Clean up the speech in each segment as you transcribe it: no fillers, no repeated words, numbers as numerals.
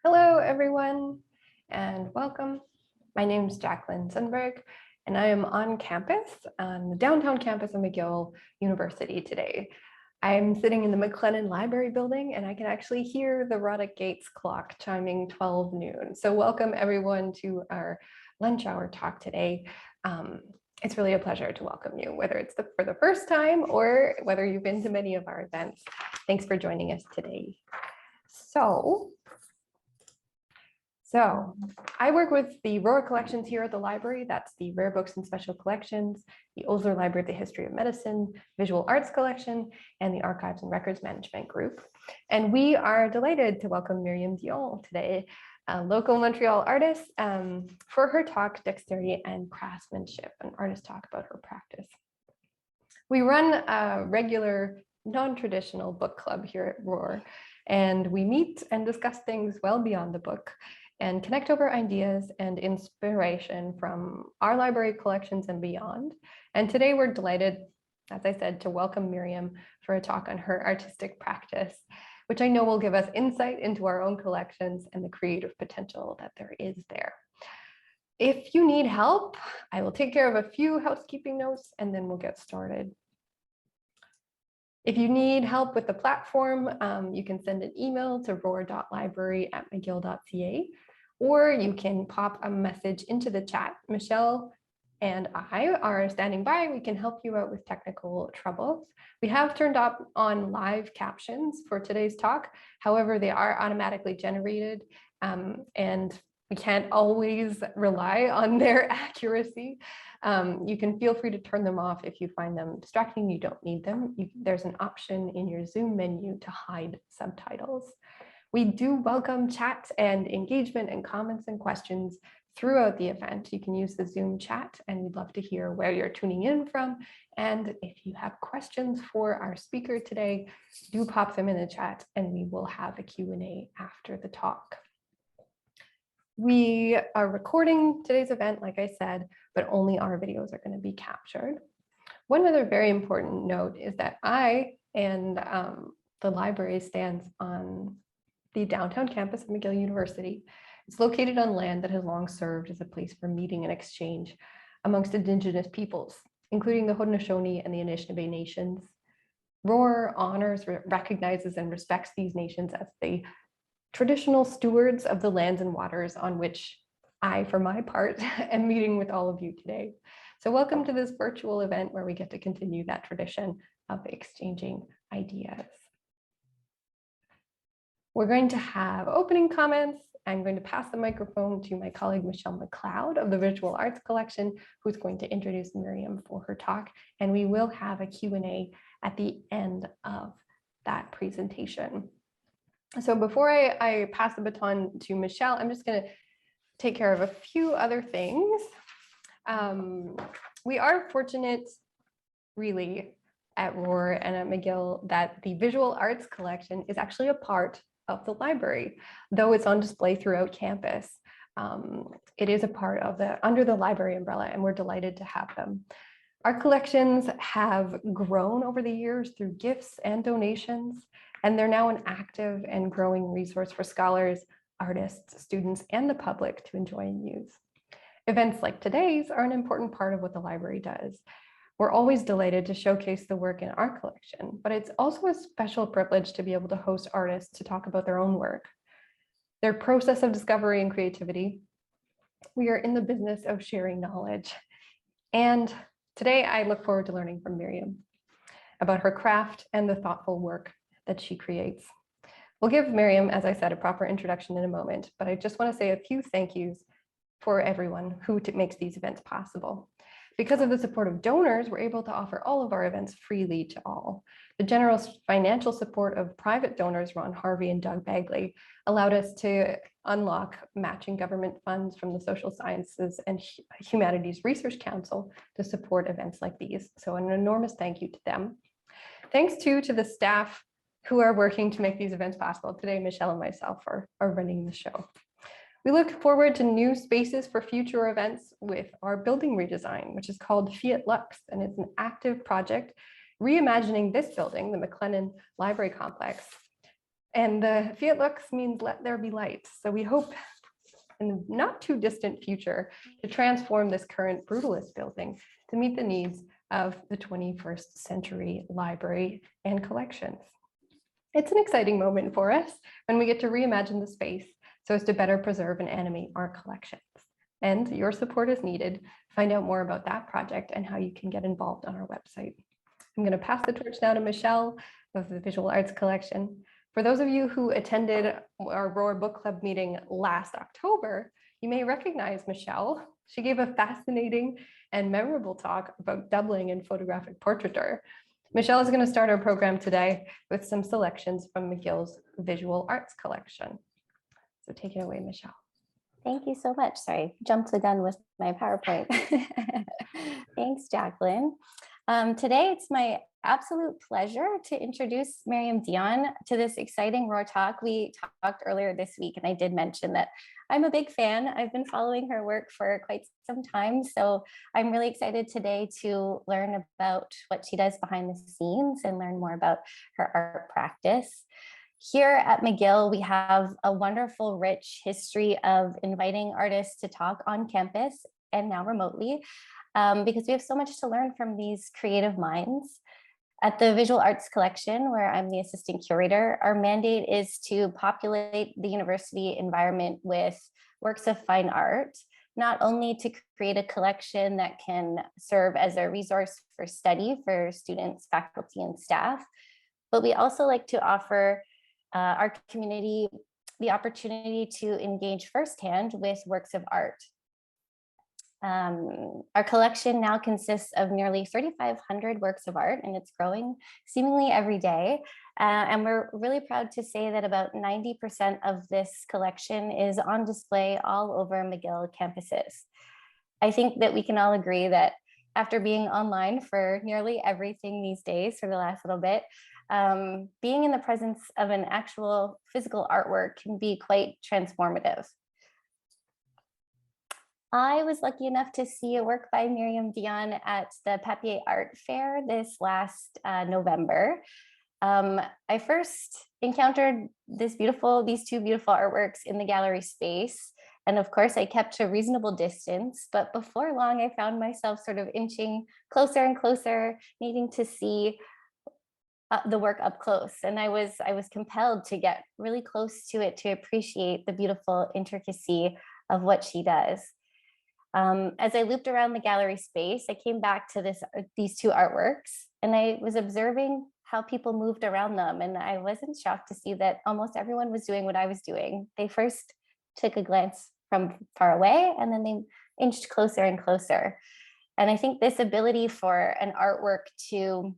Hello, everyone, and welcome. My name is Jacquelyn Sundberg, and I am on campus, on the downtown campus of McGill University today. I'm sitting in the McLennan Library building, and I can actually hear the Roddick Gates clock chiming 12 noon. So welcome, everyone, to our lunch hour talk today. It's really a pleasure to welcome you, whether it's for the first time or whether you've been to many of our events. Thanks for joining us today. So I work with the ROAAr collections here at the library. That's the Rare Books and Special Collections, the Osler Library of the History of Medicine, Visual Arts Collection, and the Archives and Records Management Group. And we are delighted to welcome Myriam Dion today, a local Montreal artist, for her talk, Dexterity and Craftsmanship, an artist talk about her practice. We run a regular non-traditional book club here at ROAAr, and we meet and discuss things well beyond the book and connect over ideas and inspiration from our library collections and beyond. And today we're delighted, as I said, to welcome Myriam for a talk on her artistic practice, which I know will give us insight into our own collections and the creative potential that there is there. If you need help, I will take care of a few housekeeping notes and then we'll get started. If you need help with the platform, you can send an email to roar.library@mcgill.ca, or you can pop a message into the chat. Michelle and I are standing by. We can help you out with technical troubles. We have turned on live captions for today's talk. However, they are automatically generated, and we can't always rely on their accuracy. You can feel free to turn them off if you find them distracting, you don't need them. There's an option in your Zoom menu to hide subtitles. We do welcome chat and engagement and comments and questions throughout the event. You can use the Zoom chat and we'd love to hear where you're tuning in from. And if you have questions for our speaker today, do pop them in the chat and we will have a Q&A after the talk. We are recording today's event, like I said, but only our videos are going to be captured. One other very important note is that I and the library stands on the downtown campus of McGill University. It's located on land that has long served as a place for meeting and exchange amongst Indigenous peoples, including the Haudenosaunee and the Anishinaabe nations. ROAAR honors, recognizes, and respects these nations as the traditional stewards of the lands and waters on which I, for my part, am meeting with all of you today. So welcome to this virtual event where we get to continue that tradition of exchanging ideas. We're going to have opening comments. I'm going to pass the microphone to my colleague, Michelle Macleod of the Visual Arts Collection, who's going to introduce Myriam for her talk. And we will have a Q&A at the end of that presentation. So before I pass the baton to Michelle, I'm just going to take care of a few other things. We are fortunate, really, at ROAAR and at McGill that the Visual Arts Collection is actually a part of the library, though it's on display throughout campus. It is a part of under the library umbrella, and we're delighted to have them. Our collections have grown over the years through gifts and donations, and they're now an active and growing resource for scholars, artists, students, and the public to enjoy and use. Events like today's are an important part of what the library does. We're always delighted to showcase the work in our collection, but it's also a special privilege to be able to host artists to talk about their own work, their process of discovery and creativity. We are in the business of sharing knowledge. And today I look forward to learning from Myriam about her craft and the thoughtful work that she creates. We'll give Myriam, as I said, a proper introduction in a moment, but I just want to say a few thank yous for everyone who makes these events possible. Because of the support of donors, we're able to offer all of our events freely to all. The generous financial support of private donors, Ron Harvey and Doug Bagley, allowed us to unlock matching government funds from the Social Sciences and Humanities Research Council to support events like these. So an enormous thank you to them. Thanks too to the staff who are working to make these events possible. Today, Michelle and myself are running the show. We look forward to new spaces for future events with our building redesign, which is called Fiat Lux, and it's an active project reimagining this building, the McLennan Library Complex, And the fiat lux means let there be light. So we hope in the not too distant future to transform this current brutalist building to meet the needs of the 21st century library and collections. It's an exciting moment for us when we get to reimagine the space so as to better preserve and animate our collections. And your support is needed. Find out more about that project and how you can get involved on our website. I'm going to pass the torch now to Michelle of the Visual Arts Collection. For those of you who attended our ROAAr Book Club meeting last October, you may recognize Michelle. She gave a fascinating and memorable talk about doubling in photographic portraiture. Michelle is going to start our program today with some selections from McGill's Visual Arts Collection. So take it away, Michelle. Thank you so much. Sorry, jumped the gun with my PowerPoint. Thanks, Jacquelyn. Today, it's my absolute pleasure to introduce Myriam Dion to this exciting ROAAR talk. We talked earlier this week, and I did mention that I'm a big fan. I've been following her work for quite some time, so I'm really excited today to learn about what she does behind the scenes and learn more about her art practice. Here at McGill, we have a wonderful, rich history of inviting artists to talk on campus and now remotely, because we have so much to learn from these creative minds. At the Visual Arts Collection, where I'm the assistant curator, our mandate is to populate the university environment with works of fine art, not only to create a collection that can serve as a resource for study for students, faculty, and staff, but we also like to offer our community the opportunity to engage firsthand with works of art. Our collection now consists of nearly 3,500 works of art, and it's growing seemingly every day. And we're really proud to say that about 90% of this collection is on display all over McGill campuses. I think that we can all agree that after being online for nearly everything these days for the last little bit, being in the presence of an actual physical artwork can be quite transformative. I was lucky enough to see a work by Myriam Dion at the Papier Art Fair this last November. I first encountered these two beautiful artworks in the gallery space. And of course, I kept to a reasonable distance, but before long, I found myself sort of inching closer and closer, needing to see the work up close. And I was compelled to get really close to it to appreciate the beautiful intricacy of what she does. As I looped around the gallery space, I came back to these two artworks, and I was observing how people moved around them. And I wasn't shocked to see that almost everyone was doing what I was doing. They first took a glance from far away, and then they inched closer and closer. And I think this ability for an artwork to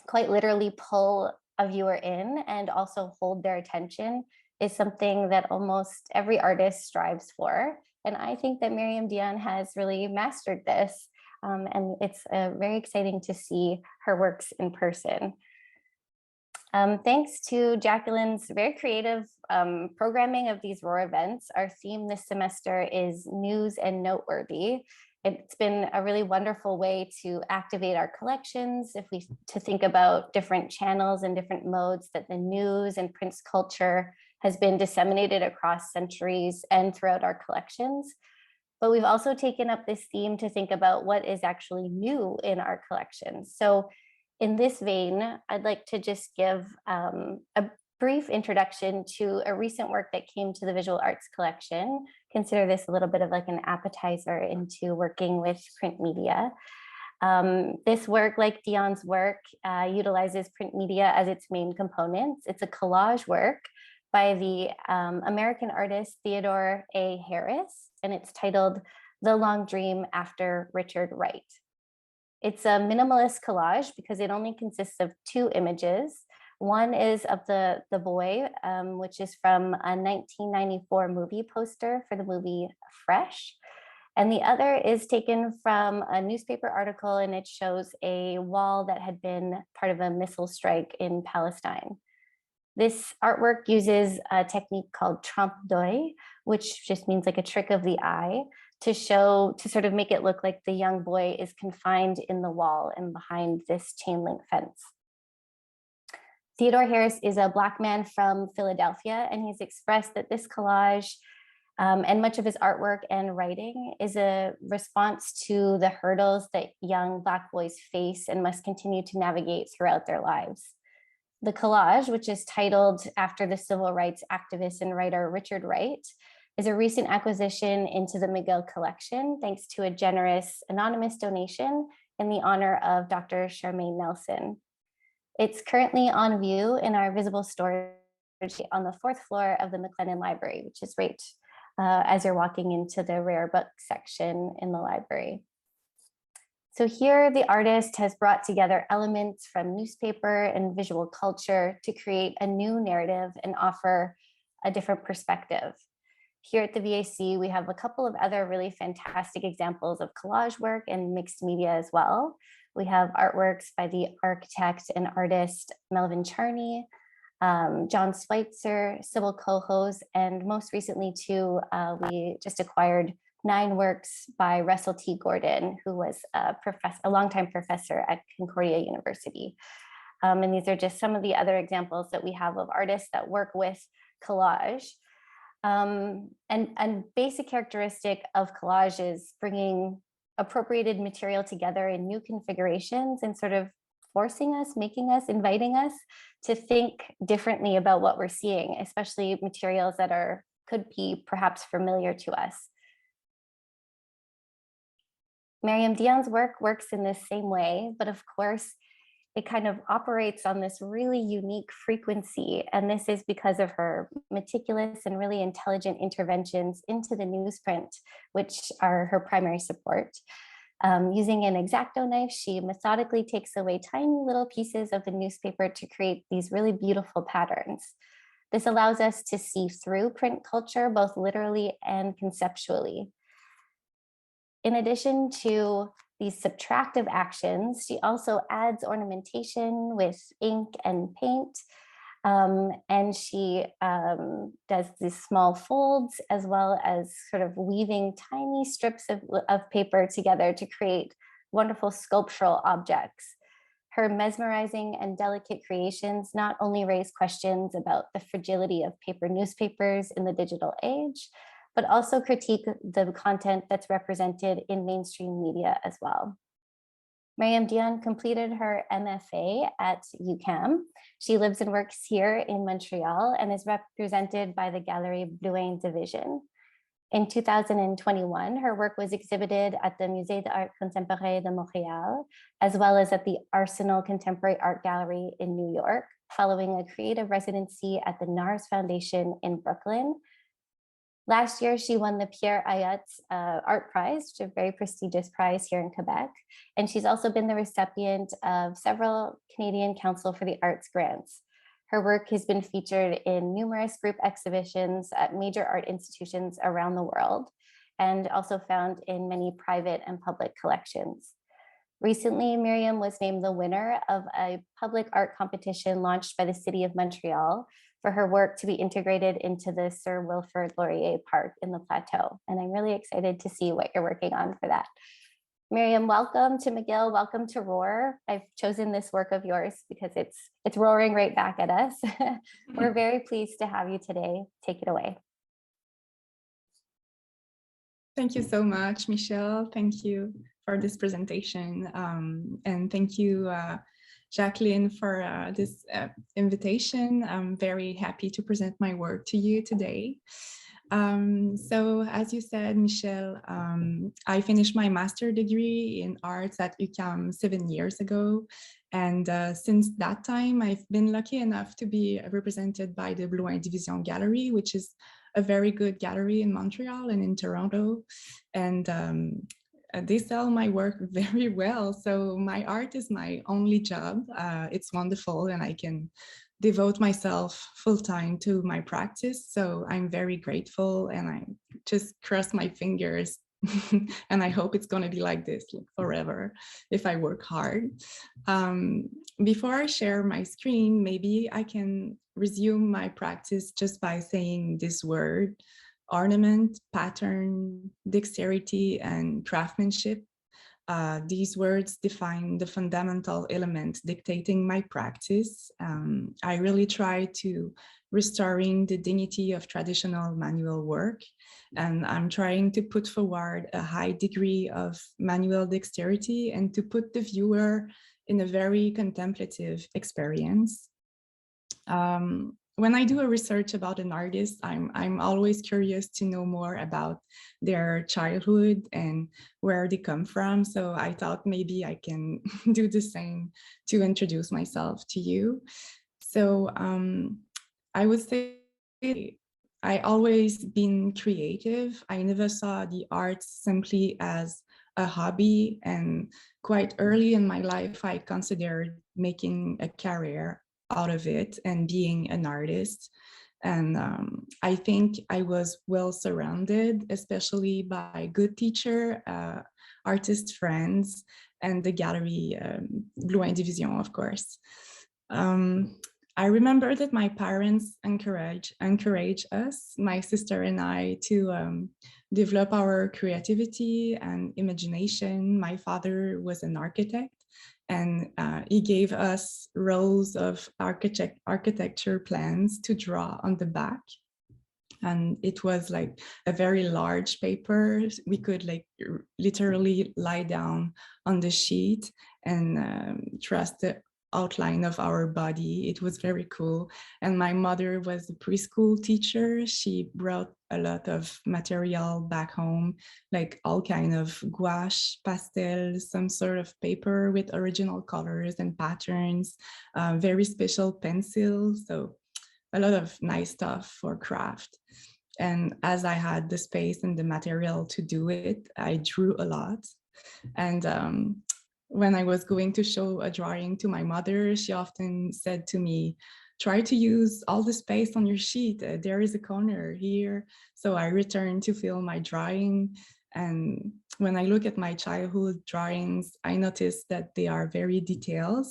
quite literally pull a viewer in and also hold their attention is something that almost every artist strives for. And I think that Myriam Dion has really mastered this. And it's very exciting to see her works in person. Thanks to Jacquelyn's very creative programming of these ROAAR events, our theme this semester is news and noteworthy. It's been a really wonderful way to activate our collections, to think about different channels and different modes that the news and print culture has been disseminated across centuries and throughout our collections. But we've also taken up this theme to think about what is actually new in our collections. So in this vein, I'd like to just give a brief introduction to a recent work that came to the Visual Arts Collection. Consider this a little bit of like an appetizer into working with print media. This work, like Dion's work, utilizes print media as its main components. It's a collage work by the American artist Theodore A. Harris, and it's titled The Long Dream After Richard Wright. It's a minimalist collage because it only consists of two images. One is of the boy, which is from a 1994 movie poster for the movie Fresh. And the other is taken from a newspaper article, and it shows a wall that had been part of a missile strike in Palestine. This artwork uses a technique called trompe l'oeil, which just means like a trick of the eye, to sort of make it look like the young boy is confined in the wall and behind this chain link fence. Theodore Harris is a Black man from Philadelphia, and he's expressed that this collage and much of his artwork and writing is a response to the hurdles that young Black boys face and must continue to navigate throughout their lives. The collage, which is titled after the civil rights activist and writer Richard Wright, is a recent acquisition into the McGill collection, thanks to a generous anonymous donation in the honor of Dr. Charmaine Nelson. It's currently on view in our visible storage on the 4th floor of the Macleod Library, which is right as you're walking into the rare book section in the library. So here the artist has brought together elements from newspaper and visual culture to create a new narrative and offer a different perspective. Here at the VAC, we have a couple of other really fantastic examples of collage work and mixed media as well. We have artworks by the architect and artist Melvin Charney, John Schweitzer, Sybil Cohos, and most recently too, we just acquired 9 works by Russell T. Gordon, who was a longtime professor at Concordia University. And these are just some of the other examples that we have of artists that work with collage. And basic characteristic of collage is bringing appropriated material together in new configurations and sort of forcing us, making us, inviting us to think differently about what we're seeing, especially materials that could be perhaps familiar to us. Myriam Dion's work works in this same way, but of course, it kind of operates on this really unique frequency. And this is because of her meticulous and really intelligent interventions into the newsprint, which are her primary support. Using an X-Acto knife, she methodically takes away tiny little pieces of the newspaper to create these really beautiful patterns. This allows us to see through print culture, both literally and conceptually. In addition to these subtractive actions, she also adds ornamentation with ink and paint. And she does these small folds as well as sort of weaving tiny strips of paper together to create wonderful sculptural objects. Her mesmerizing and delicate creations not only raise questions about the fragility of paper newspapers in the digital age, but also critique the content that's represented in mainstream media as well. Myriam Dion completed her MFA at UQAM. She lives and works here in Montreal and is represented by the Galerie Blouin division. In 2021, her work was exhibited at the Musée d'Art Contemporain de Montréal, as well as at the Arsenal Contemporary Art Gallery in New York, following a creative residency at the NARS Foundation in Brooklyn. Last year, she won the Pierre Ayot Art Prize, which is a very prestigious prize here in Quebec. And she's also been the recipient of several Canadian Council for the Arts grants. Her work has been featured in numerous group exhibitions at major art institutions around the world, and also found in many private and public collections. Recently, Myriam was named the winner of a public art competition launched by the City of Montreal for her work to be integrated into the Sir Wilfrid Laurier Park in the Plateau. And I'm really excited to see what you're working on for that. Myriam, welcome to McGill, welcome to ROAAr. I've chosen this work of yours because it's roaring right back at us. We're very pleased to have you today. Take it away. Thank you so much, Michelle. Thank you for this presentation. And thank you, Jacquelyn, for this invitation. I'm very happy to present my work to you today. So as you said, Michelle, I finished my master's degree in arts at UQAM 7 years ago. And since that time, I've been lucky enough to be represented by the Blouin Division Gallery, which is a very good gallery in Montreal and in Toronto. And they sell my work very well. So my art is my only job. It's wonderful, and I can devote myself full-time to my practice. So I'm very grateful, and I just cross my fingers and I hope it's going to be like this forever if I work hard. Before I share my screen, maybe I can resume my practice just by saying this word: ornament, pattern, dexterity, and craftsmanship. These words define the fundamental element dictating my practice. I really try to restoring the dignity of traditional manual work, and I'm trying to put forward a high degree of manual dexterity and to put the viewer in a very contemplative experience. When I do a research about an artist, I'm always curious to know more about their childhood and where they come from. So I thought maybe I can do the same to introduce myself to you. So I would say I always been creative. I never saw the arts simply as a hobby, and quite early in my life, I considered making a career out of it and being an artist. And I think I was well surrounded, especially by good teacher, artist friends, and the gallery, Blue Division, of course. I remember that my parents encourage us, my sister and I, to develop our creativity and imagination. My father was an architect, and he gave us rolls of architecture plans to draw on the back. And it was like a very large paper. We could like literally lie down on the sheet and trust the outline of our body. It was very cool. And my mother was a preschool teacher. She brought a lot of material back home, like all kind of gouache, pastels, some sort of paper with original colors and patterns, very special pencils. So a lot of nice stuff for craft. And as I had the space and the material to do it, I drew a lot. And when I was going to show a drawing to my mother, she often said to me, try to use all the space on your sheet. There is a corner here. So I returned to fill my drawing. And when I look at my childhood drawings, I noticed that they are very detailed.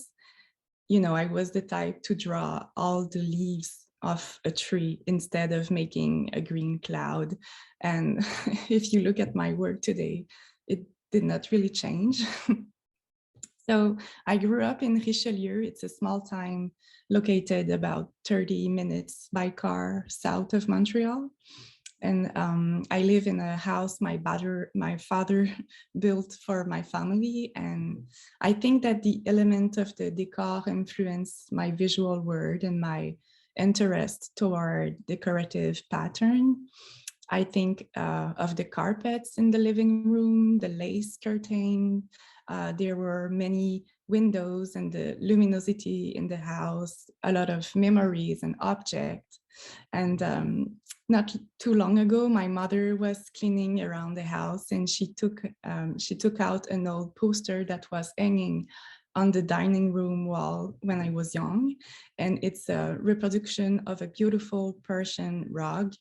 You know, I was the type to draw all the leaves of a tree instead of making a green cloud. And if you look at my work today, it did not really change. So I grew up in Richelieu. It's a small town located about 30 minutes by car south of Montreal. And I live in a house my father built for my family. And I think that the element of the decor influenced my visual world and my interest toward decorative pattern. I think of the carpets in the living room, the lace curtain. There were many windows and the luminosity in the house, a lot of memories and objects. And not too long ago, my mother was cleaning around the house, and she took out an old poster that was hanging on the dining room wall when I was young. And it's a reproduction of a beautiful Persian rug.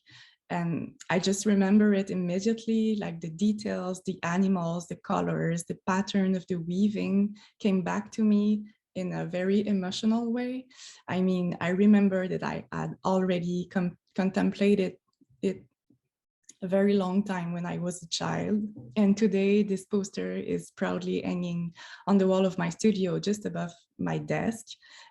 And I just remember it immediately, like the details, the animals, the colors, the pattern of the weaving came back to me in a very emotional way. I mean, I remember that I had already contemplated it a very long time when I was a child. And today this poster is proudly hanging on the wall of my studio just above my desk.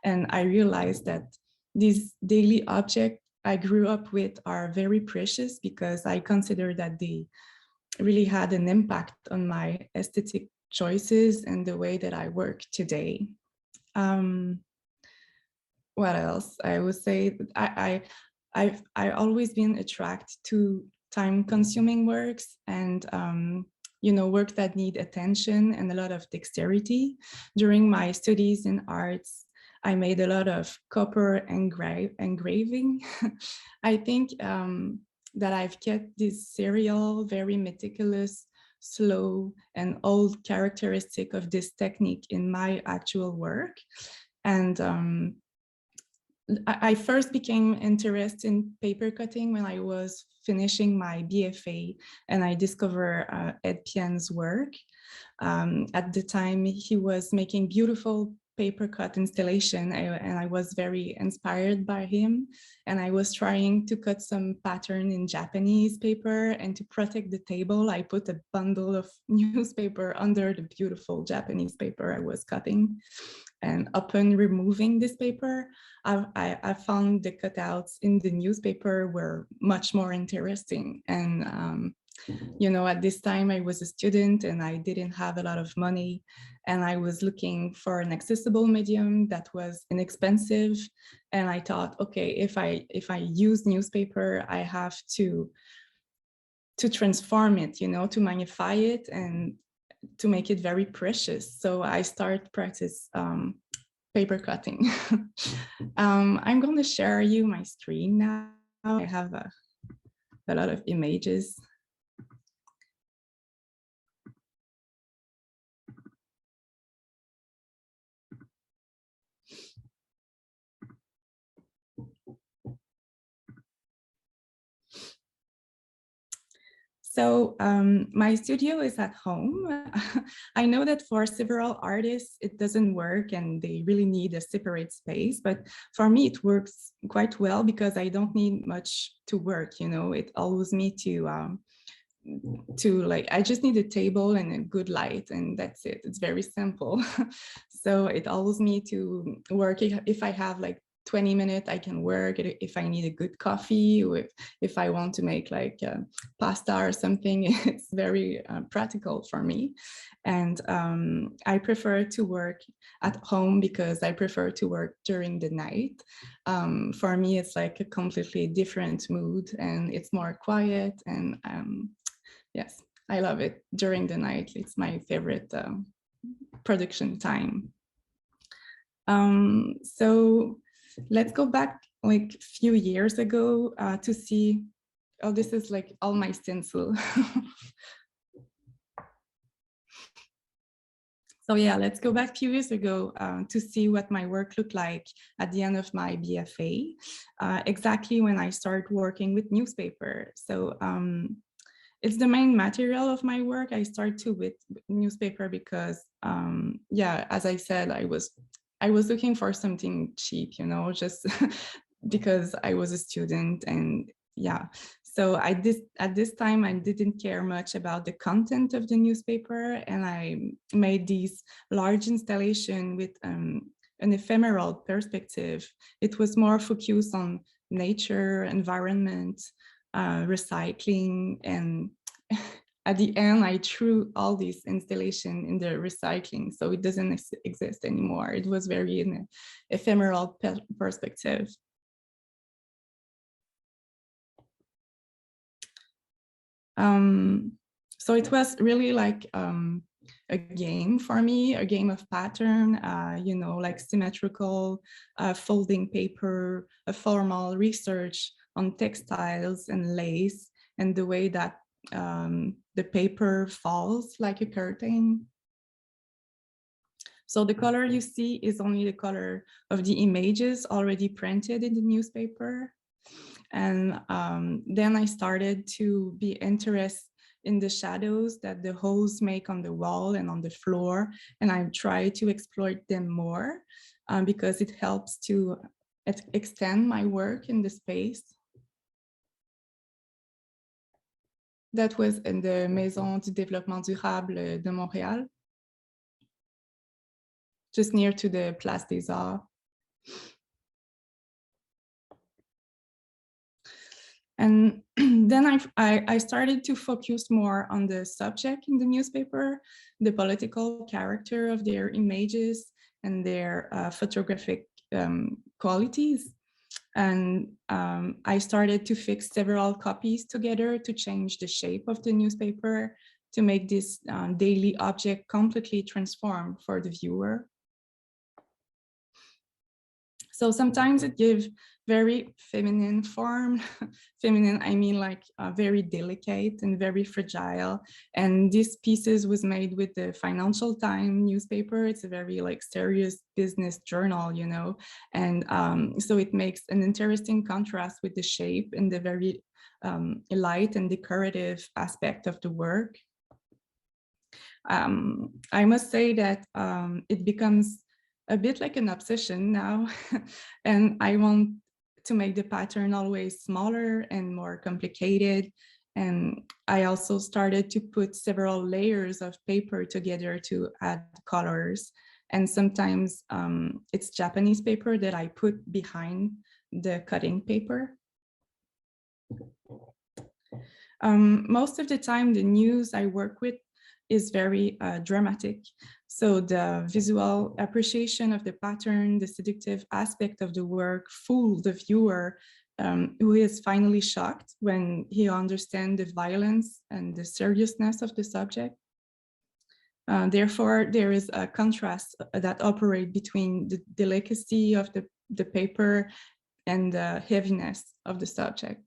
And I realized that these daily objects I grew up with are very precious because I consider that they really had an impact on my aesthetic choices and the way that I work today. What else? I would say I've always been attracted to time-consuming works and you know, work that need attention and a lot of dexterity. During my studies in arts, I made a lot of copper engraving. I think that I've kept this serial, very meticulous, slow, and old characteristic of this technique in my actual work. And I first became interested in paper cutting when I was finishing my BFA, and I discovered Ed Pien's work. At the time, he was making beautiful paper cut installation, and I was very inspired by him. And I was trying to cut some pattern in Japanese paper, and to protect the table, I put a bundle of newspaper under the beautiful Japanese paper I was cutting. And upon removing this paper, I found the cutouts in the newspaper were much more interesting. And you know, at this time I was a student and I didn't have a lot of money, and I was looking for an accessible medium that was inexpensive. And I thought, okay, if I use newspaper, I have to transform it, you know, to magnify it and to make it very precious. So I start practice paper cutting. I'm going to share you my screen now. I have a lot of images. So my studio is at home. I know that for several artists, it doesn't work and they really need a separate space. But for me, it works quite well because I don't need much to work. You know, it allows me to like, I just need a table and a good light, and that's it. It's very simple. So it allows me to work. If I have like 20 minutes, I can work. If I need a good coffee, or if I want to make like pasta or something, it's very practical for me. And I prefer to work at home because I prefer to work during the night. For me, it's like a completely different mood, and it's more quiet. And yes, I love it during the night. It's my favorite production time. So let's go back like a few years ago to see, oh, this is like all my stencil. So yeah, let's go back a few years ago to see what my work looked like at the end of my BFA, exactly when I started working with newspaper. So it's the main material of my work. I started with newspaper because, yeah, as I said, I was looking for something cheap, you know, just because I was a student. And yeah, so at this time, I didn't care much about the content of the newspaper, and I made these large installation with an ephemeral perspective. It was more focused on nature, environment, recycling, and at the end, I threw all these installation in the recycling, so it doesn't exist anymore. It was very in an ephemeral perspective. So it was really like a game for me, a game of pattern, you know, like symmetrical folding paper, a formal research on textiles and lace, and the way that the paper falls like a curtain. So the color you see is only the color of the images already printed in the newspaper. And then I started to be interested in the shadows that the holes make on the wall and on the floor. And I try to exploit them more because it helps to extend my work in the space. That was in the Maison du Développement Durable de Montréal, just near to the Place des Arts. And then I started to focus more on the subject in the newspaper, the political character of their images and their photographic qualities. And I started to fix several copies together to change the shape of the newspaper, to make this daily object completely transform for the viewer. So sometimes it gives very feminine form. Feminine, I mean like very delicate and very fragile. And these pieces was made with the Financial Times newspaper. It's a very like serious business journal, you know. And so it makes an interesting contrast with the shape and the very light and decorative aspect of the work. I must say that it becomes a bit like an obsession now. And I want to make the pattern always smaller and more complicated. And I also started to put several layers of paper together to add colors. And sometimes it's Japanese paper that I put behind the cutting paper. Most of the time, the news I work with is very dramatic. So the visual appreciation of the pattern, the seductive aspect of the work fool the viewer, who is finally shocked when he understands the violence and the seriousness of the subject. Therefore, there is a contrast that operates between the delicacy of the paper and the heaviness of the subject.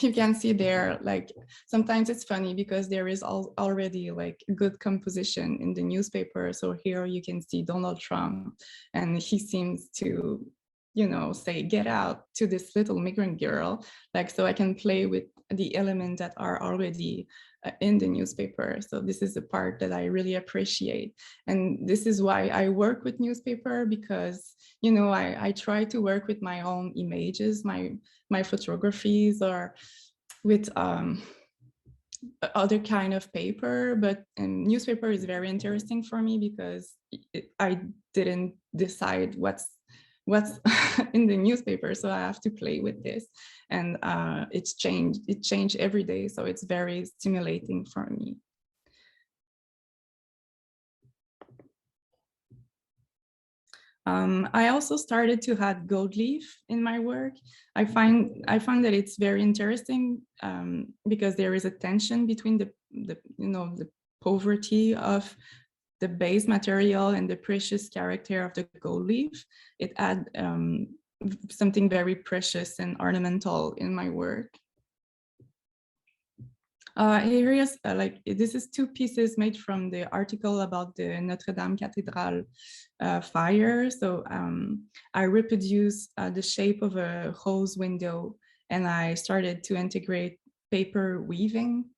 You can see there, like, sometimes it's funny because there is already like good composition in the newspaper. So here you can see Donald Trump, and he seems to, you know, say, get out to this little migrant girl. Like, so I can play with the elements that are already in the newspaper. So this is the part that I really appreciate. And this is why I work with newspaper, because, you know, I try to work with my own images, my photographies, or with other kind of paper. But newspaper is very interesting for me because I didn't decide what's in the newspaper, so I have to play with this, and it changed every day, so it's very stimulating for me. I also started to add gold leaf in my work. I find that it's very interesting because there is a tension between the poverty of the base material and the precious character of the gold leaf. It adds something very precious and ornamental in my work. Here is this is two pieces made from the article about the Notre Dame Cathedral fire. So I reproduced the shape of a rose window, and I started to integrate paper weaving.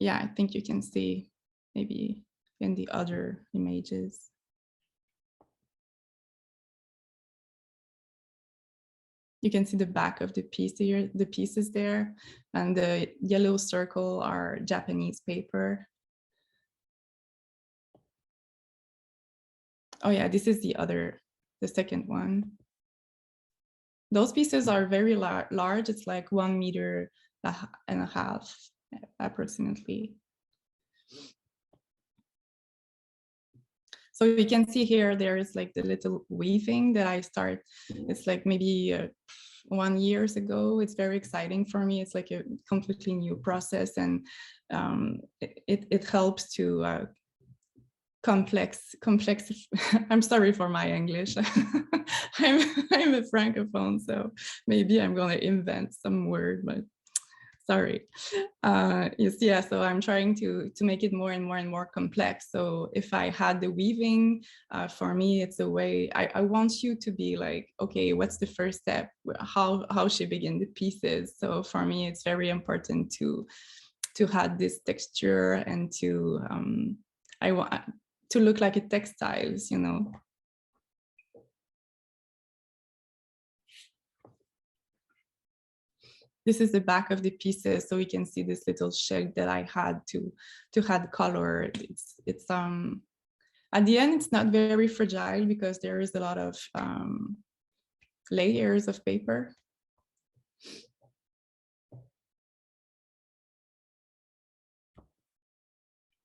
Yeah, I think you can see maybe in the other images. You can see the back of the piece here, the pieces there, and the yellow circle are Japanese paper. Oh yeah, this is the second one. Those pieces are very large. It's like 1.5 meters approximately. So you can see here, there is like the little weaving that I start. It's like maybe 1 year ago. It's very exciting for me. It's like a completely new process, and it helps to complex. I'm sorry for my English. I'm a francophone, so maybe I'm gonna invent some word, but sorry. Yeah, so I'm trying to make it more and more complex. So if I had the weaving, for me, it's a way, I want you to be like, okay, what's the first step? How she begin the pieces? So for me, it's very important to have this texture and to, I want to look like a textiles, you know. This is the back of the pieces, so we can see this little shell that I had to add color. It's at the end, it's not very fragile because there is a lot of layers of paper.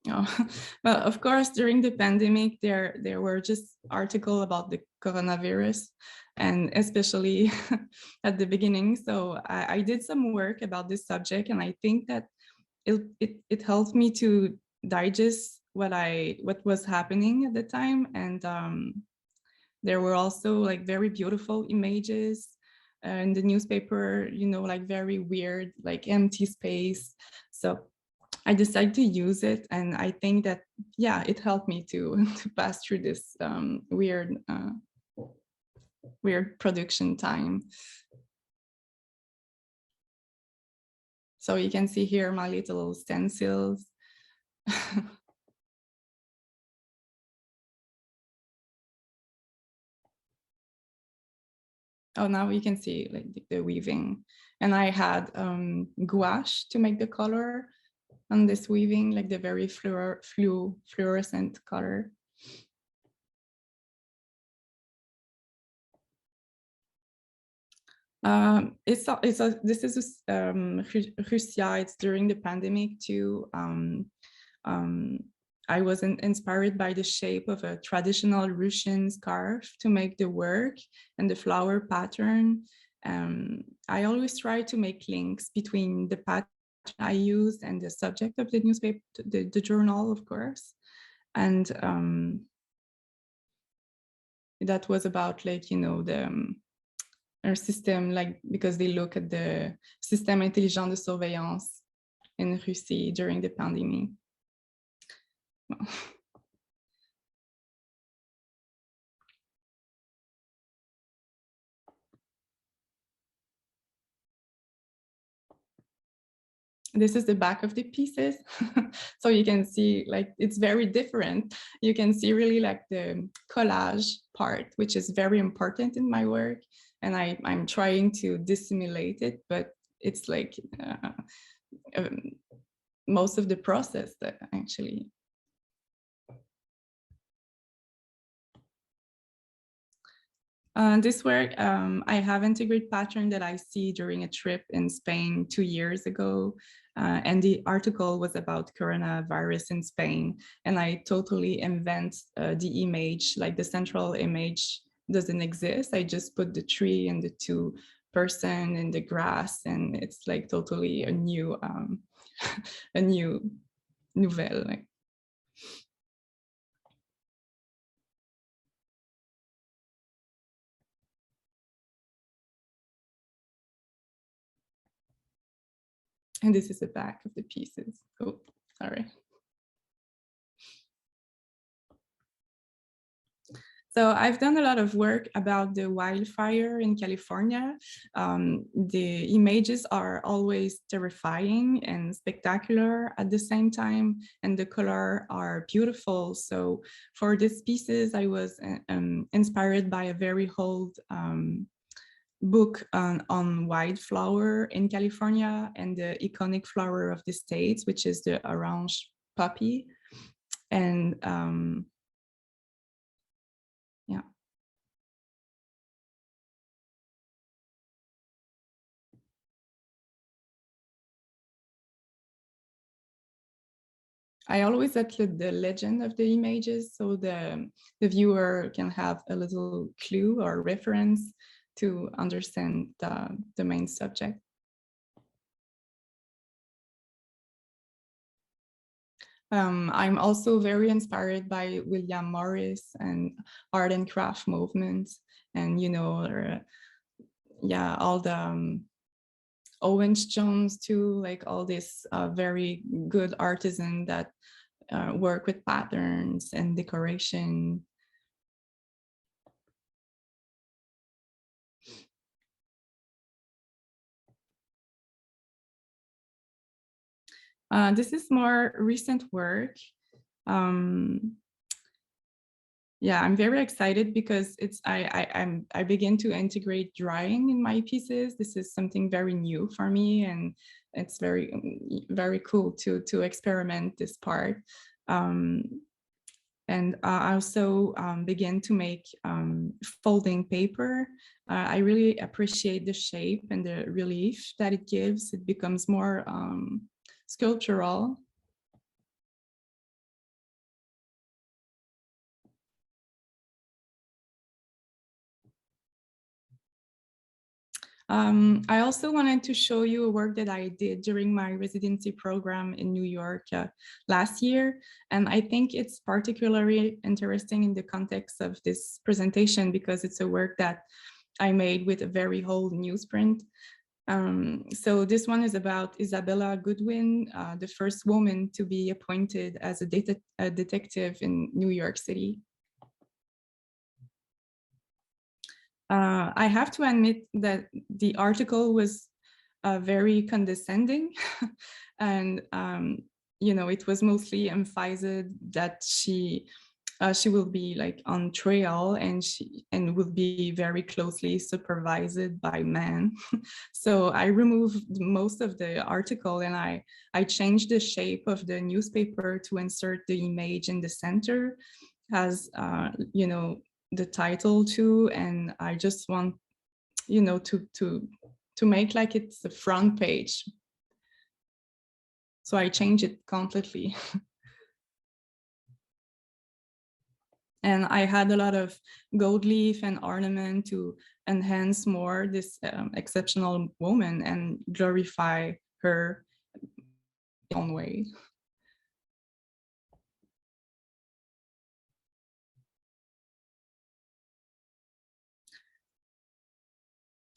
Oh, well, of course, during the pandemic, there were just articles about the coronavirus, and especially at the beginning. So I did some work about this subject, and I think that it helped me to digest what was happening at the time. And there were also like very beautiful images in the newspaper, you know, like very weird, like empty space. So I decided to use it, and I think that, yeah, it helped me to pass through this weird production time. So you can see here my little stencils. Oh, now you can see like the weaving. And I had gouache to make the color on this weaving, like the very fluorescent color. This is Russia. It's during the pandemic too. I was inspired by the shape of a traditional Russian scarf to make the work and the flower pattern. I always try to make links between the pattern I used and the subject of the newspaper, the journal, of course. And that was about, like, you know, the our system, like, because they look at the système intelligent de surveillance in Russie during the pandemic. Well. This is the back of the pieces. So you can see, like, it's very different. You can see really like the collage part, which is very important in my work. And I'm trying to dissimulate it, but it's like most of the process that actually. This work, I have integrated pattern that I see during a trip in Spain 2 years ago. And the article was about coronavirus in Spain. And I totally invent the image, like the central image doesn't exist. I just put the tree and the two person in the grass, and it's like totally a new, a new nouvelle. Like. And this is the back of the pieces. Oh, sorry. So I've done a lot of work about the wildfire in California. The images are always terrifying and spectacular at the same time, and the color are beautiful. So for these pieces, I was inspired by a very old book on wildflower in California and the iconic flower of the States, which is the orange poppy. And yeah. I always include the legend of the images so the viewer can have a little clue or reference to understand the main subject. I'm also very inspired by William Morris and art and craft movements, and, you know, yeah, all the Owens Jones too, like all this very good artisan that work with patterns and decoration. This is more recent work. Yeah, I'm very excited because it's I begin to integrate drawing in my pieces. This is something very new for me, and it's very cool to experiment this part. And I also began to make folding paper. I really appreciate the shape and the relief that it gives. It becomes more sculptural. I also wanted to show you a work that I did during my residency program in New York last year. And I think it's particularly interesting in the context of this presentation because it's a work that I made with a very old newsprint. So this one is about Isabella Goodwin, the first woman to be appointed as a detective in New York City. I have to admit that the article was very condescending and you know, it was mostly emphasized that she will be like on trial and will be very closely supervised by men. So I removed most of the article and I changed the shape of the newspaper to insert the image in the center as you know, the title too, and I just want, you know, to make like it's the front page. So I changed it completely. And I had a lot of gold leaf and ornament to enhance more this exceptional woman and glorify her in own way.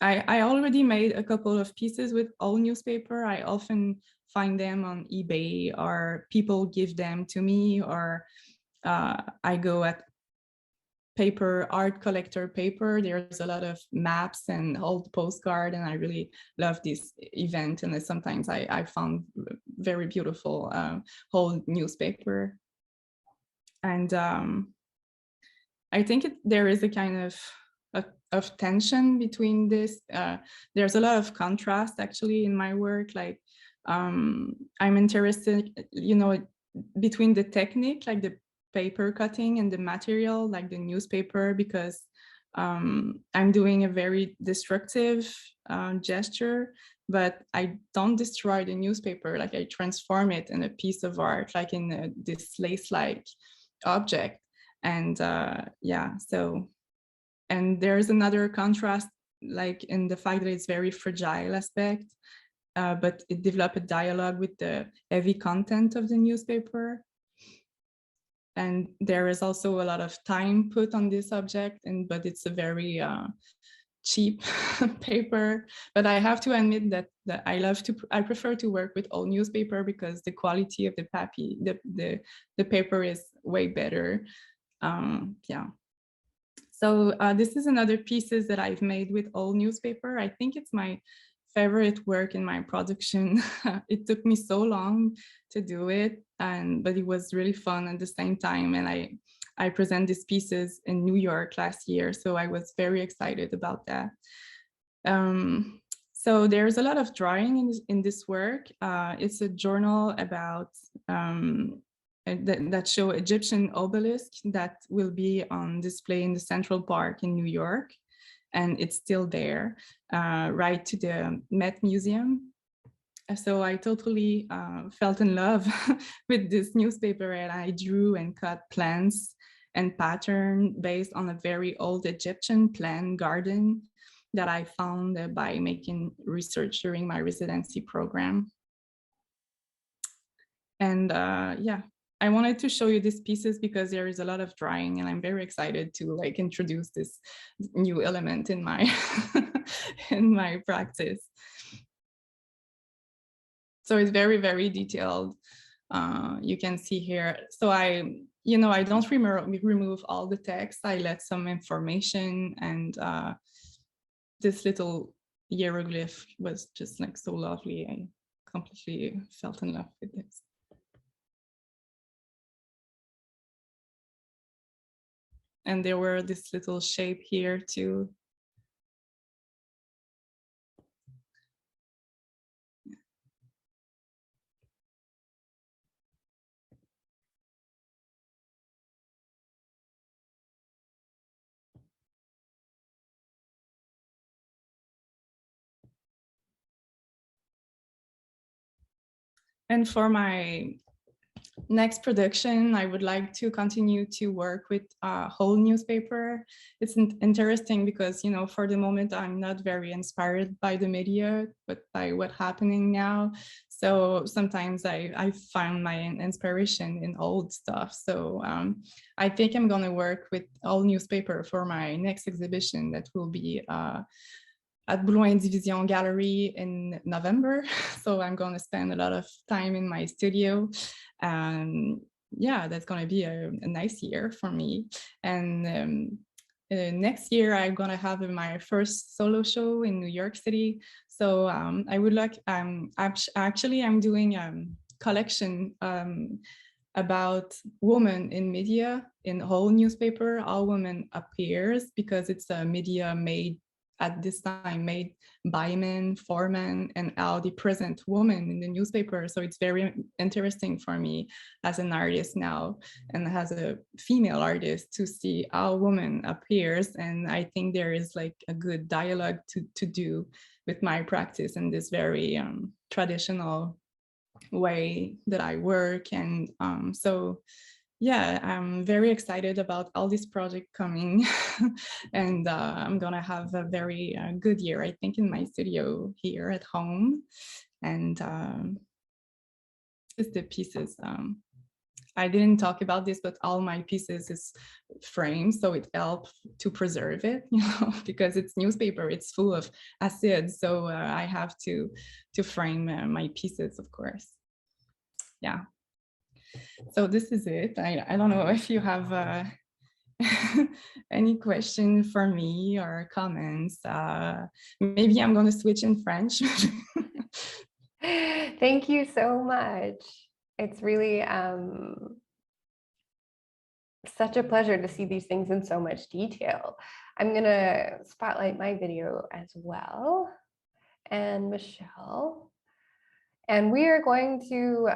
I already made a couple of pieces with old newspaper. I often find them on eBay or people give them to me, or I go at paper, art collector paper. There's a lot of maps and old postcard, and I really love this event. And sometimes I found very beautiful old newspaper. And I think there is a kind of tension between this. There's a lot of contrast actually in my work. Like I'm interested, you know, between the technique, like the paper cutting, and the material, like the newspaper, because I'm doing a very destructive gesture, but I don't destroy the newspaper. Like I transform it in a piece of art, like in this lace-like object. And yeah, so, and there's another contrast, like in the fact that it's very fragile aspect, but it developed a dialogue with the heavy content of the newspaper. And there is also a lot of time put on this object, but it's a very cheap paper. But I have to admit that I prefer to work with old newspaper because the quality of the paper is way better. Yeah. So this is another pieces that I've made with old newspaper. I think it's my favorite work in my production. It took me so long to do it, but it was really fun at the same time. And I present these pieces in New York last year, so I was very excited about that. So there's a lot of drawing in this work. It's a journal about that show Egyptian obelisk that will be on display in the Central Park in New York. And it's still there, right to the Met Museum. So I totally felt in love with this newspaper, and I drew and cut plants and pattern based on a very old Egyptian plant garden that I found by making research during my residency program. And yeah, I wanted to show you these pieces because there is a lot of drawing, and I'm very excited to like introduce this new element in my in my practice. So it's very, very detailed. You can see here. So I don't remove all the text. I let some information, and this little hieroglyph was just like so lovely. I completely felt in love with this. And there were this little shape here too. And for my next production, I would like to continue to work with whole newspaper. It's interesting because, you know, for the moment, I'm not very inspired by the media, but by what's happening now. So sometimes I find my inspiration in old stuff. So I think I'm going to work with old newspaper for my next exhibition that will be at Boulogne Division Gallery in November. So I'm going to spend a lot of time in my studio. Yeah, that's going to be a nice year for me. And next year, I'm going to have my first solo show in New York City. So I would like, actually, I'm doing a collection about women in media. In whole newspaper, All Women appears, because it's a media made at this time, made by men, for men, and how they present women in the newspaper. So it's very interesting for me as an artist now, and as a female artist, to see how woman appears. And I think there is like a good dialogue to do with my practice in this very traditional way that I work. And so yeah, I'm very excited about all this project coming. And I'm gonna have a very good year, I think, in my studio here at home. And just the pieces, I didn't talk about this, but all my pieces is framed, so it helps to preserve it, you know, because it's newspaper, it's full of acid, so I have to frame my pieces, of course. Yeah. So this is it. I don't know if you have any question for me or comments. Maybe I'm going to switch in French. Thank you so much. It's really such a pleasure to see these things in so much detail. I'm going to spotlight my video as well, and Michelle. And we are going to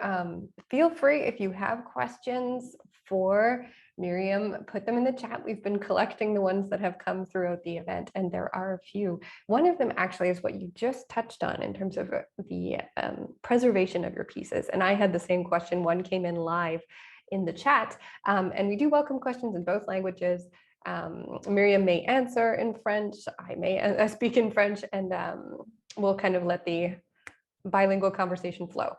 feel free, if you have questions for Myriam, put them in the chat. We've been collecting the ones that have come throughout the event, and there are a few. One of them actually is what you just touched on in terms of the preservation of your pieces. And I had the same question. One came in live in the chat, and we do welcome questions in both languages. Myriam may answer in French, I may speak in French, and we'll kind of let the bilingual conversation flow.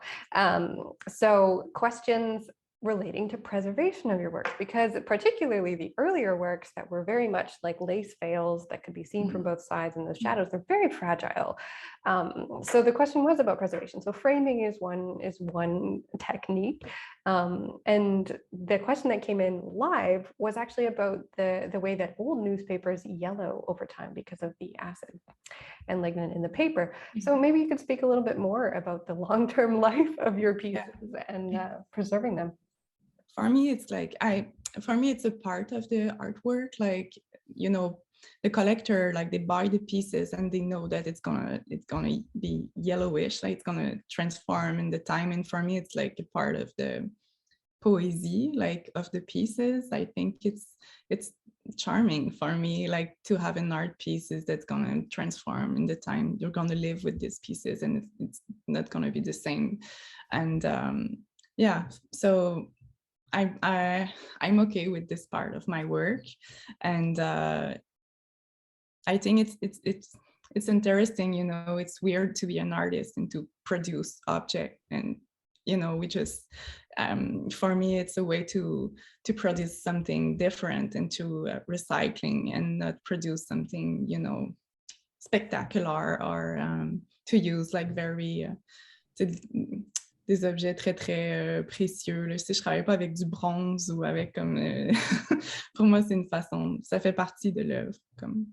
So questions relating to preservation of your works, because particularly the earlier works that were very much like lace veils that could be seen from both sides in the shadows, they're very fragile. So the question was about preservation. So framing is one technique. And the question that came in live was actually about the way that old newspapers yellow over time because of the acid and lignin in the paper. So maybe you could speak a little bit more about the long-term life of your pieces and preserving them. For me, it's like for me, it's a part of the artwork. Like, you know, the collector, like they buy the pieces and they know that it's gonna be yellowish, like it's gonna transform in the time. And for me, it's like a part of the poesy, like of the pieces. I think it's charming for me, like to have an art pieces that's gonna transform in the time you're gonna live with these pieces, and it's not gonna be the same. And yeah, so I'm okay with this part of my work. And I think it's interesting, you know, it's weird to be an artist and to produce object. And, you know, we just, for me, it's a way to produce something different and to recycling, and not produce something, you know, spectacular, or to use like very, des objets très très précieux. Là. Si je travaille pas avec du bronze ou avec comme pour moi c'est une façon, ça fait partie de l'œuvre. Comme.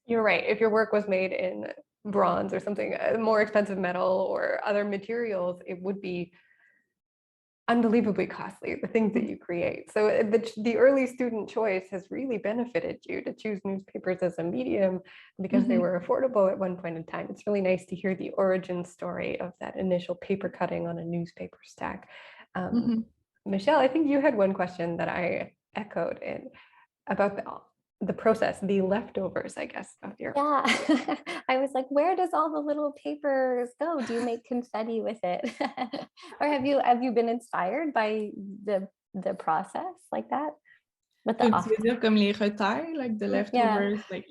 You're right. If your work was made in bronze or something, a more expensive metal or other materials, it would be unbelievably costly, the things that you create. So the early student choice has really benefited you to choose newspapers as a medium because they were affordable at one point in time. It's really nice to hear the origin story of that initial paper cutting on a newspaper stack. Michelle, I think you had one question that I echoed in about the process, the leftovers, I guess, of your. Yeah, I was like, where does all the little papers go? Do you make confetti with it? Or have you been inspired by the process like that? With the Tu veux dire comme les retails, like the leftovers, like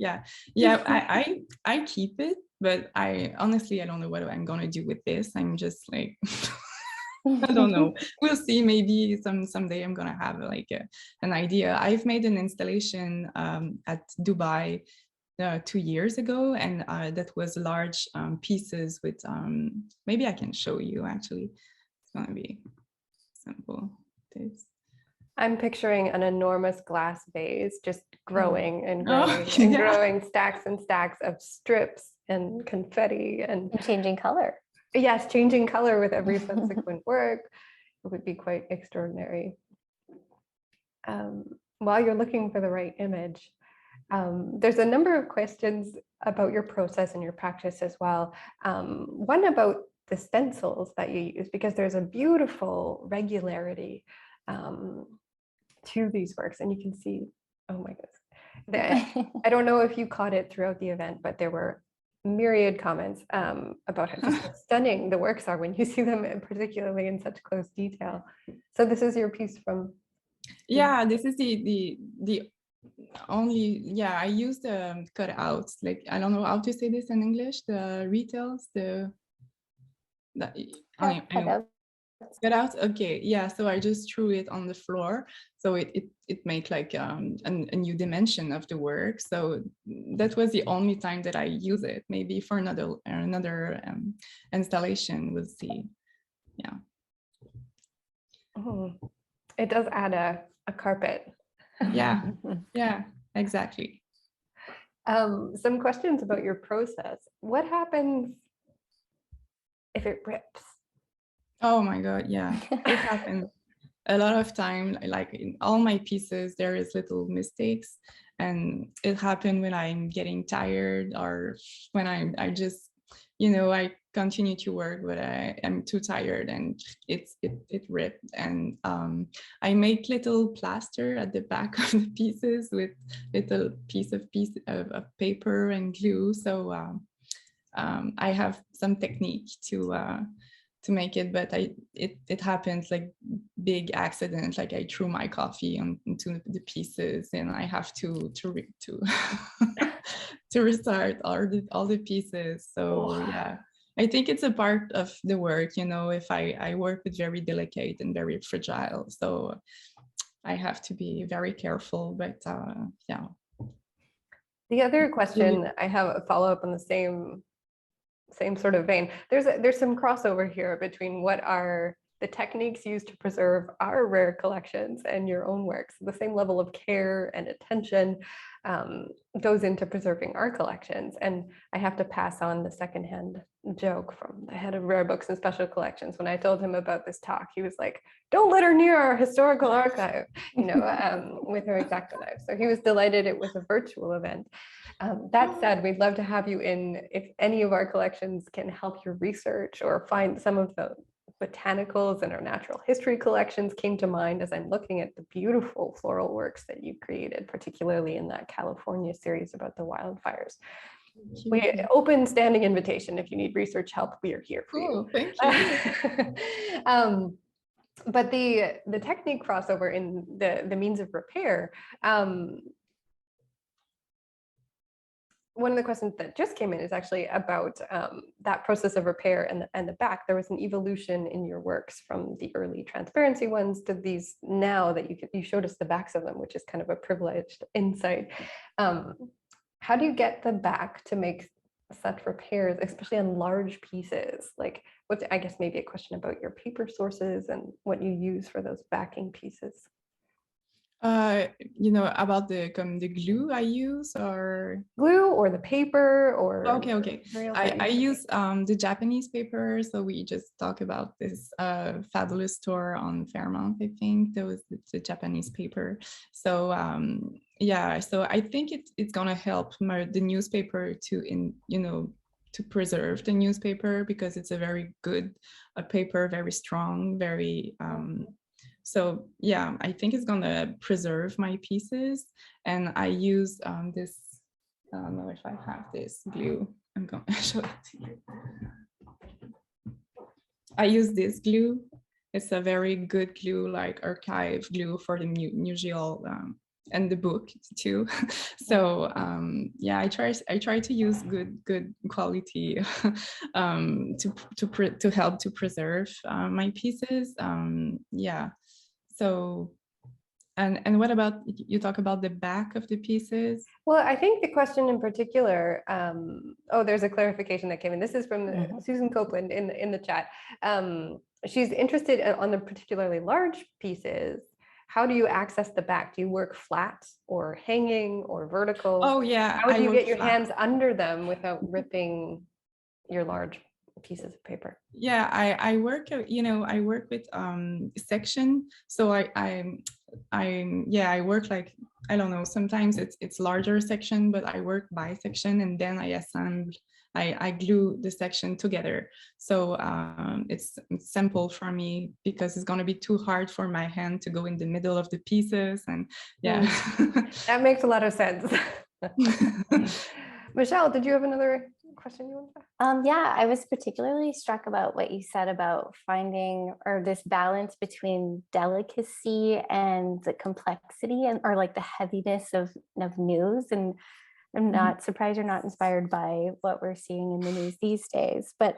I keep it, but I honestly don't know what I'm gonna do with this. I'm just like I don't know. We'll see. Maybe someday I'm gonna have like an idea. I've made an installation at Dubai 2 years ago, and that was large pieces with, maybe I can show you actually. It's gonna be simple. This. I'm picturing an enormous glass vase just growing and Oh, growing and yeah. growing, stacks and stacks of strips and confetti and changing color. yes, changing color with every subsequent work. It would be quite extraordinary. While you're looking for the right image, there's a number of questions about your process and your practice as well. One about the stencils that you use, because there's a beautiful regularity to these works, and you can see, oh my goodness. I don't know if you caught it throughout the event, but there were myriad comments about how just stunning the works are when you see them, and particularly in such close detail. So this is your piece from. Yeah, this is the only, yeah, I use the cutouts, like, I don't know how to say this in English, the retails, cutouts. Okay, yeah, so I just threw it on the floor, so it made like a new dimension of the work. So that was the only time that I use it. Maybe for another installation, we'll see. Yeah. Oh, it does add a carpet. Yeah, yeah, exactly. Some questions about your process. What happens if it rips? Oh my God, yeah, it happens a lot of time. Like in all my pieces, there is little mistakes, and it happened when I'm getting tired, or when I just, I continue to work, but I am too tired, and it ripped. And I make little plaster at the back of the pieces with little piece of paper and glue. So I have some technique to make it, but it happens like big accident, like I threw my coffee into the pieces, and I have to to restart all the pieces. So yeah, I think it's a part of the work, if I work with very delicate and very fragile, so I have to be very careful. But yeah. The other question, I have a follow-up on the same sort of vein. There's some crossover here between what are the techniques used to preserve our rare collections and your own works. The same level of care and attention goes into preserving our collections. And I have to pass on the secondhand joke from the head of Rare Books and Special Collections. When I told him about this talk, he was like, "Don't let her near our historical archive," with her X-Acto knife. So he was delighted it was a virtual event. That said, we'd love to have you in if any of our collections can help your research, or find some of the botanicals and our natural history collections came to mind as I'm looking at the beautiful floral works that you created, particularly in that California series about the wildfires. We open standing invitation. If you need research help, we are here for you. Thank you. But the technique crossover in the means of repair, one of the questions that just came in is actually about that process of repair and the back. There was an evolution in your works from the early transparency ones to these now that you showed us the backs of them, which is kind of a privileged insight. How do you get the back to make such repairs, especially on large pieces? Like, I guess maybe a question about your paper sources and what you use for those backing pieces. About the glue I use, or glue, or the paper, or okay. I use the Japanese paper. So we just talk about this fabulous store on Fairmount. I think that was the Japanese paper. So yeah, so I think it's gonna help the newspaper to preserve the newspaper, because it's a very good paper, very strong, very so yeah, I think it's gonna preserve my pieces. And I use this, I don't know if I have this glue. I'm gonna show it to you. I use this glue. It's a very good glue, like archive glue for the museal and the book too. So yeah, I try to use good quality to help to preserve my pieces. Yeah. So And what about, you talk about the back of the pieces? Well, I think the question in particular, oh, there's a clarification that came in. This is from Susan Copeland in the chat. She's interested on the particularly large pieces. How do you access the back? Do you work flat or hanging or vertical? Oh yeah. How do you get your flat. hands under them without ripping your large pieces of paper? Yeah, I work, I work with section. So I work like, I don't know, sometimes it's larger section, but I work by section and then I assemble, I glue the section together. So it's simple for me because it's gonna be too hard for my hand to go in the middle of the pieces, and yeah. That makes a lot of sense. Michelle, did you have another question you wanted to ask? Yeah, I was particularly struck about what you said about finding, or this balance between delicacy and the complexity, and or like the heaviness of news. And I'm not surprised you're not inspired by what we're seeing in the news these days, but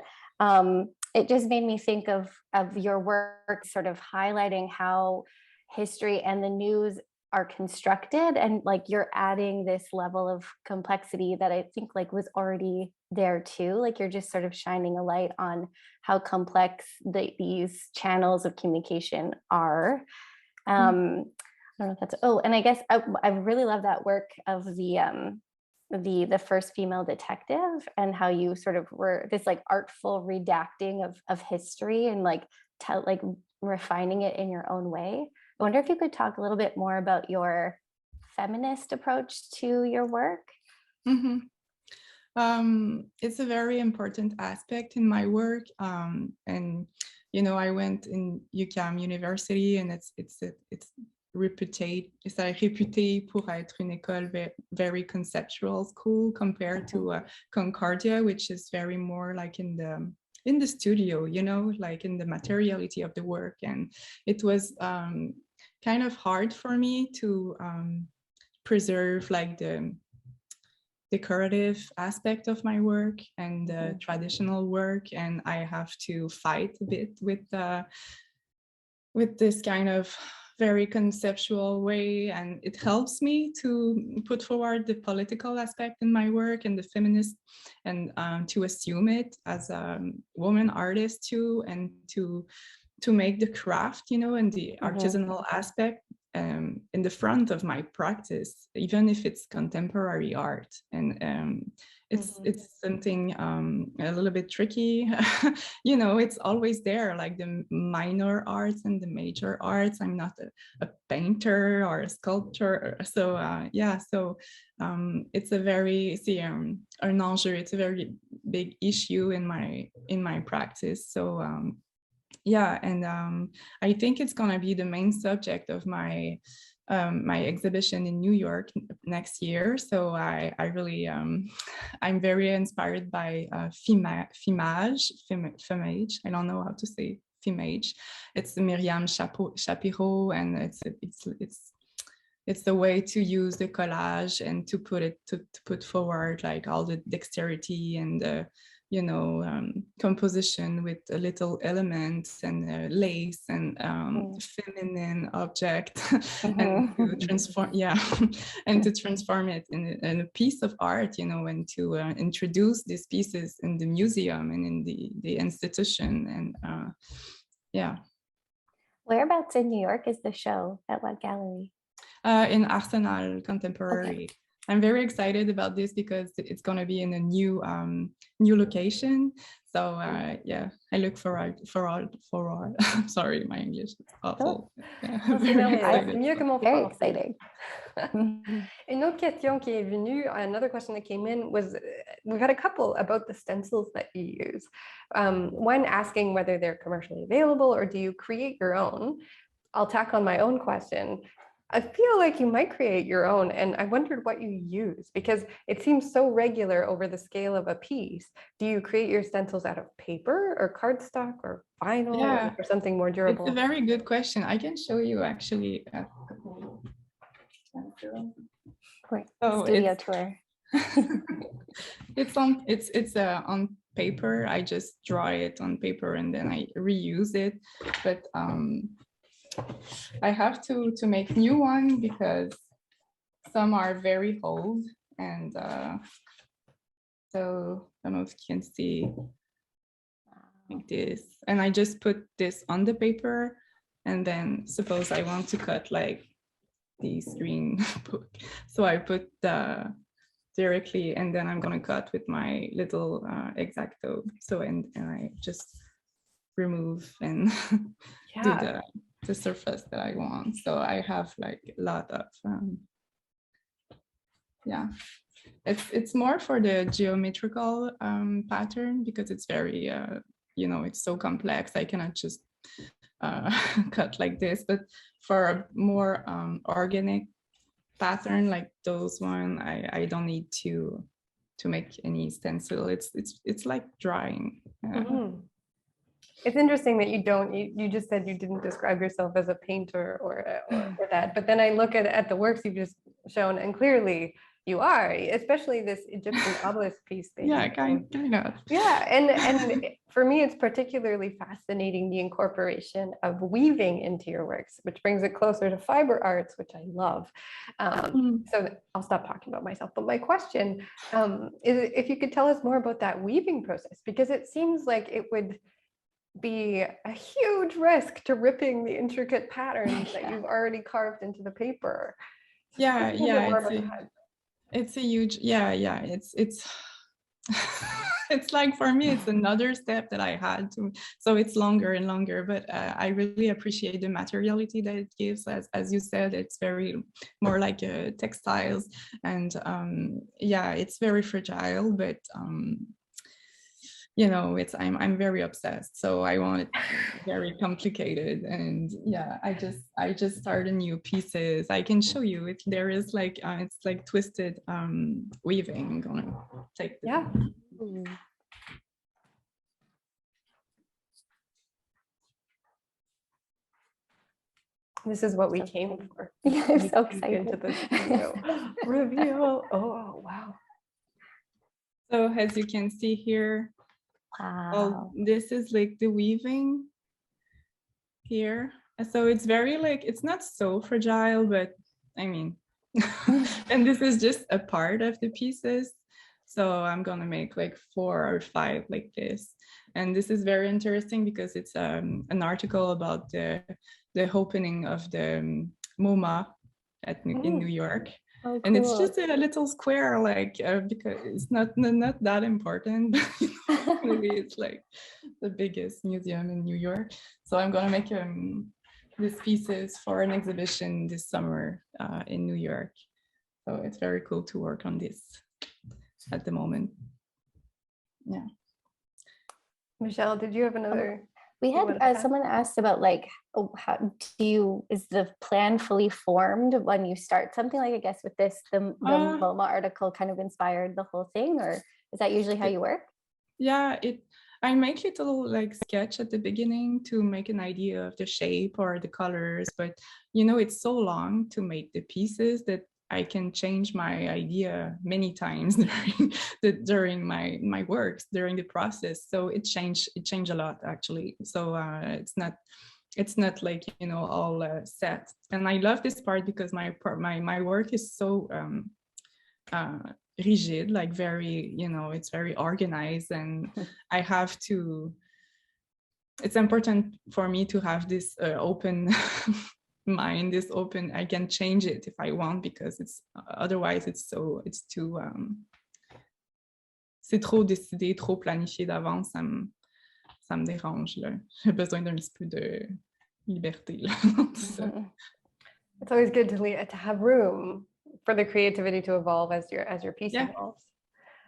it just made me think of your work sort of highlighting how history and the news are constructed, and like you're adding this level of complexity that I think like was already there too. Like you're just sort of shining a light on how complex these channels of communication are. I don't know if that's, oh, and I guess I really love that work of the first female detective, and how you sort of were this like artful redacting of history and like refining it in your own way. I wonder if you could talk a little bit more about your feminist approach to your work. It's a very important aspect in my work, and I went in UQAM University, and it's réputé pour être une école very conceptual school compared to Concordia, which is very more like in the studio, like in the materiality of the work. And it was kind of hard for me to preserve like the decorative aspect of my work and the traditional work, and I have to fight a bit with this kind of very conceptual way, and it helps me to put forward the political aspect in my work and the feminist, and to assume it as a woman artist too, and to make the craft, and the artisanal aspect in the front of my practice, even if it's contemporary art. And it's something a little bit tricky. It's always there, like the minor arts and the major arts. I'm not a painter or a sculptor, so it's a very an enjeu. It's a very big issue in my practice. So and I think it's gonna be the main subject of my my exhibition in New York next year. So I really I'm very inspired by Fimage. I don't know how to say Fimage. It's the Myriam Shapiro, and it's the way to use the collage and to put forward like all the dexterity and the composition with little elements and lace and feminine object, and to transform, and to transform it in a piece of art, and to introduce these pieces in the museum and in the institution, and Whereabouts in New York is the show? At what gallery? In Arsenal Contemporary. Okay. I'm very excited about this because it's going to be in a new location. So I look forward. Sorry, my English is awful. Very exciting. Une autre question qui est venue, another question that came in was, we've had a couple about the stencils that you use. One asking whether they're commercially available or do you create your own? I'll tack on my own question. I feel like you might create your own, and I wondered what you use because it seems so regular over the scale of a piece. Do you create your stencils out of paper or cardstock or vinyl or something more durable? It's a very good question. I can show you actually. Studio tour. It's on paper. I just draw it on paper and then I reuse it. But I have to make new one because some are very old, and so I don't know if you can see like this. And I just put this on the paper, and then suppose I want to cut like these green book, so I put the directly, and then I'm gonna cut with my little X-Acto. So and I just remove and do the surface that I want. So I have like a lot of yeah. It's more for the geometrical pattern because it's very you know, it's so complex. I cannot just cut like this. But for a more organic pattern like those one, I don't need to make any stencil. It's like drawing. It's interesting that you just said you didn't describe yourself as a painter or that, but then I look at the works you've just shown, and clearly you are, especially this Egyptian obelisk piece. Yeah, kind of. Yeah, and for me, it's particularly fascinating the incorporation of weaving into your works, which brings it closer to fiber arts, which I love. So I'll stop talking about myself. But my question is if you could tell us more about that weaving process, because it seems like it would be a huge risk to ripping the intricate patterns that you've already carved into the paper. Yeah, it's a huge, it's it's like for me it's another step that I had to, so it's longer and longer, but I really appreciate the materiality that it gives. As you said, it's very more like textiles, and yeah, it's very fragile, but you know, I'm very obsessed, so I want it very complicated. And yeah, I just started new pieces. I can show you if there is like it's like twisted weaving. I'm gonna take this. Yeah. This is what we came for. Yeah, I'm so excited. Into the studio. Reveal. Oh, wow. So as you can see here, Wow. this is like the weaving here. So it's very like, it's not so fragile, but I mean, and this is just a part of the pieces. So I'm gonna make like 4 or 5 like this. And this is very interesting because it's an article about the opening of the MoMA in New York. Oh, and cool. it's just a little square, like because it's not that important, but you know, maybe it's like the biggest museum in New York. So I'm gonna make these pieces for an exhibition this summer in New York. So it's very cool to work on this at the moment. Yeah. Michelle, did you have another? We had someone asked about like, how is the plan fully formed when you start something? Like, I guess with this, the MoMA article kind of inspired the whole thing, or is that usually how you work? Yeah, I make little like sketch at the beginning to make an idea of the shape or the colors, but you know, it's so long to make the pieces that I can change my idea many times during my works, during the process. So it changed a lot actually. So it's not like, you know, all set. And I love this part because my work is so rigid, like very, you know, it's very organized, and I have to, it's important for me to have this open mind, this open, I can change it if I want, because it's otherwise it's too c'est trop décidé, trop planifié d'avance, ça me dérange là. J'ai besoin d'un petit peu de liberté là. It's always good to have room for the creativity to evolve as your piece evolves.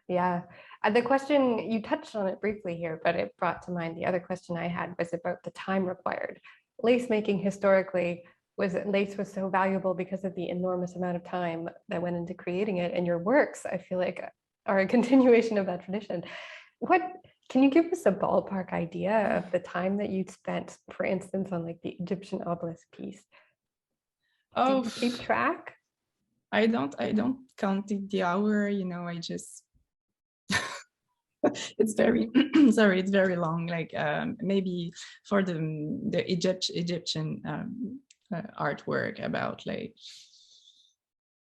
Yeah. The question, you touched on it briefly here, but it brought to mind the other question I had was about the time required. Lace making historically, lace was so valuable because of the enormous amount of time that went into creating it, and your works, I feel like, are a continuation of that tradition. Can you give us a ballpark idea of the time that you'd spent, for instance, on like the Egyptian obelisk piece? Oh, do you keep track? I don't count the hour, you know, I just it's very sorry, it's very long, like maybe for the Egyptian artwork about like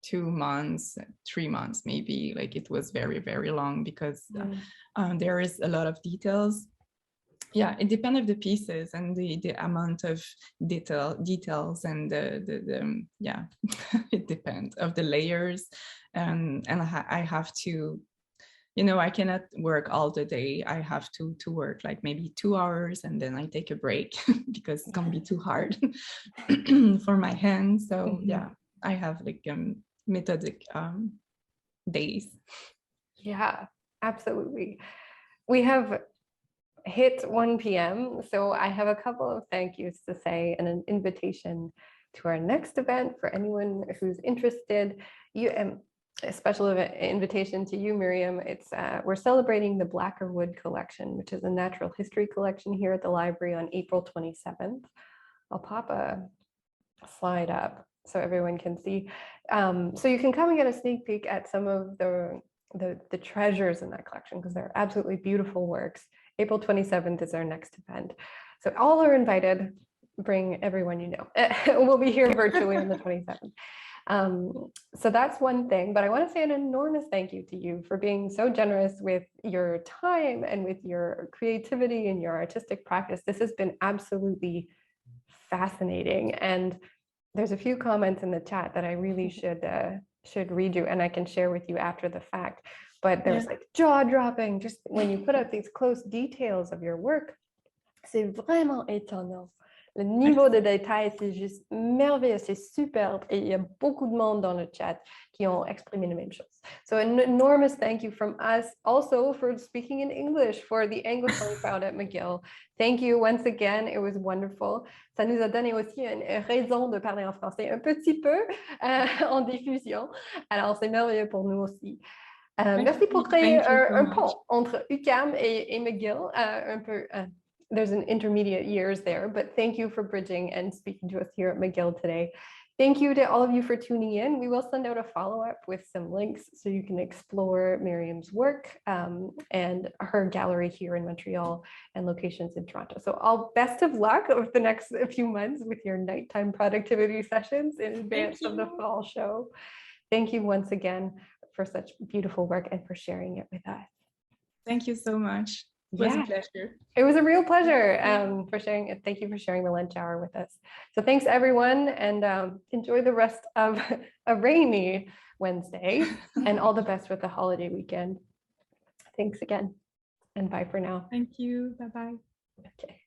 2 months, 3 months maybe. Like it was very, very long because there is a lot of details. Yeah, it depends of the pieces and the amount of details and the yeah, it depends of the layers. And I have to, you know, I cannot work all the day. I have to work like maybe 2 hours and then I take a break because it's gonna be too hard for my hands. So yeah, I have like methodic days. Yeah, absolutely. We have hit 1 p.m. So I have a couple of thank yous to say and an invitation to our next event for anyone who's interested. A special invitation to you, Myriam. It's we're celebrating the Blacker Wood collection, which is a natural history collection here at the library on April 27th. I'll pop a slide up so everyone can see. So you can come and get a sneak peek at some of the treasures in that collection because they're absolutely beautiful works. April 27th is our next event. So all are invited. Bring everyone you know. We'll be here virtually on the 27th. So that's one thing, but I want to say an enormous thank you to you for being so generous with your time and with your creativity and your artistic practice. This has been absolutely fascinating. And there's a few comments in the chat that I really should read you, and I can share with you after the fact. But there's like jaw-dropping, just when you put out these close details of your work, c'est vraiment étonnant. Le niveau de détail, c'est juste merveilleux, c'est superbe. Et il y a beaucoup de monde dans le chat qui ont exprimé la même chose. So an enormous thank you from us also for speaking in English for the Anglophone crowd at McGill. Thank you once again. It was wonderful. Ça nous a donné aussi une raison de parler en français un petit peu en diffusion. Alors, c'est merveilleux pour nous aussi. Merci pour créer un pont entre UQAM et McGill, un peu. There's an intermediate years there, but thank you for bridging and speaking to us here at McGill today. Thank you to all of you for tuning in. We will send out a follow-up with some links so you can explore Myriam's work and her gallery here in Montreal and locations in Toronto. So all best of luck over the next few months with your nighttime productivity sessions in advance of the fall show. Thank you once again for such beautiful work and for sharing it with us. Thank you so much. It was a pleasure. It was a real pleasure for sharing it. Thank you for sharing the lunch hour with us. So thanks everyone, and enjoy the rest of a rainy Wednesday and all the best with the holiday weekend. Thanks again and bye for now. Thank you. Bye-bye. Okay.